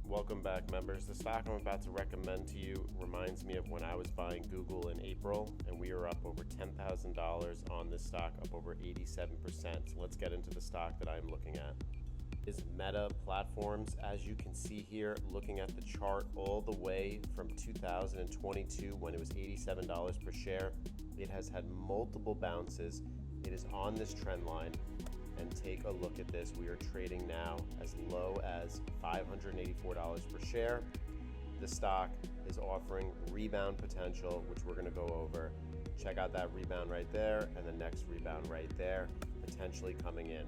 Welcome back, members. The stock I'm about to recommend to you reminds me of when I was buying Google in April, and we are up over $10,000 on this stock, up over 87%. So let's get into the stock that I'm looking at. Is Meta Platforms. As you can see here, looking at the chart all the way from 2022 when it was $87 per share, it has had multiple bounces. It is on this trend line. And take a look at this. We are trading now as low as $584 per share. The stock is offering rebound potential, which we're going to go over. Check out that rebound right there and the next rebound right there, potentially coming in.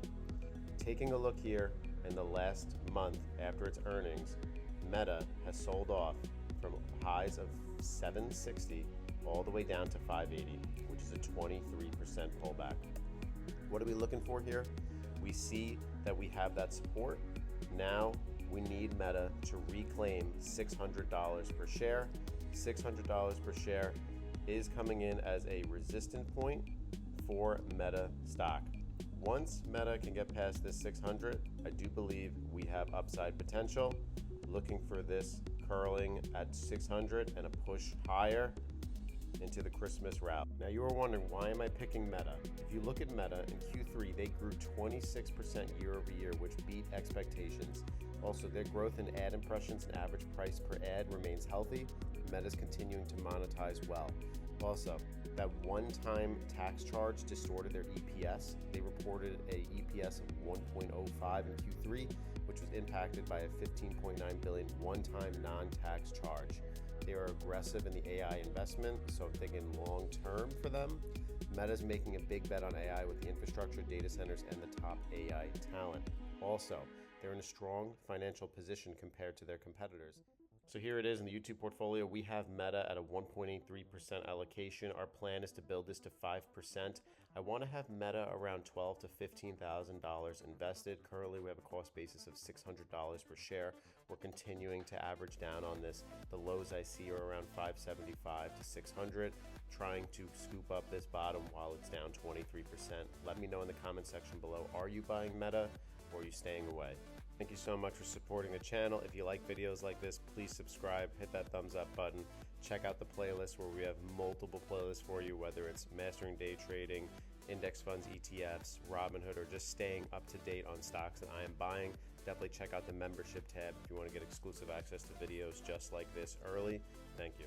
Taking a look here, in the last month after its earnings, Meta has sold off from highs of 760 all the way down to 580, which is a 23% pullback. What are we looking for here? We see that we have that support. Now we need Meta to reclaim $600 per share. $600 per share is coming in as a resistance point for Meta stock. Once Meta can get past this 600, I do believe we have upside potential. Looking for this curling at 600 and a push higher into the Christmas route. Now you are wondering, why am I picking Meta? If you look at Meta in Q3, they grew 26% year over year, which beat expectations. Also, their growth in ad impressions and average price per ad remains healthy. Meta's continuing to monetize well. Also, that one-time tax charge distorted their EPS. They reported a EPS of 1.05 in Q3, which was impacted by a $15.9 billion one-time non-tax charge. They are aggressive in the AI investment, so I'm thinking long-term for them. Meta's making a big bet on AI with the infrastructure, data centers, and the top AI talent. Also, they're in a strong financial position compared to their competitors. So here it is in the YouTube portfolio. We have Meta at a 1.83% allocation. Our plan is to build this to 5%. I want to have Meta around $12,000 to $15,000 invested. Currently, we have a cost basis of $600 per share. We're continuing to average down on this. The lows I see are around $575 to $600. Trying to scoop up this bottom while it's down 23%. Let me know in the comment section below. Are you buying Meta or are you staying away? Thank you so much for supporting the channel. If you like videos like this, please subscribe, hit that thumbs up button. Check out the playlist where we have multiple playlists for you, whether it's mastering day trading, index funds, ETFs, Robinhood, or just staying up to date on stocks that I am buying. Definitely check out the membership tab if you want to get exclusive access to videos just like this early. Thank you.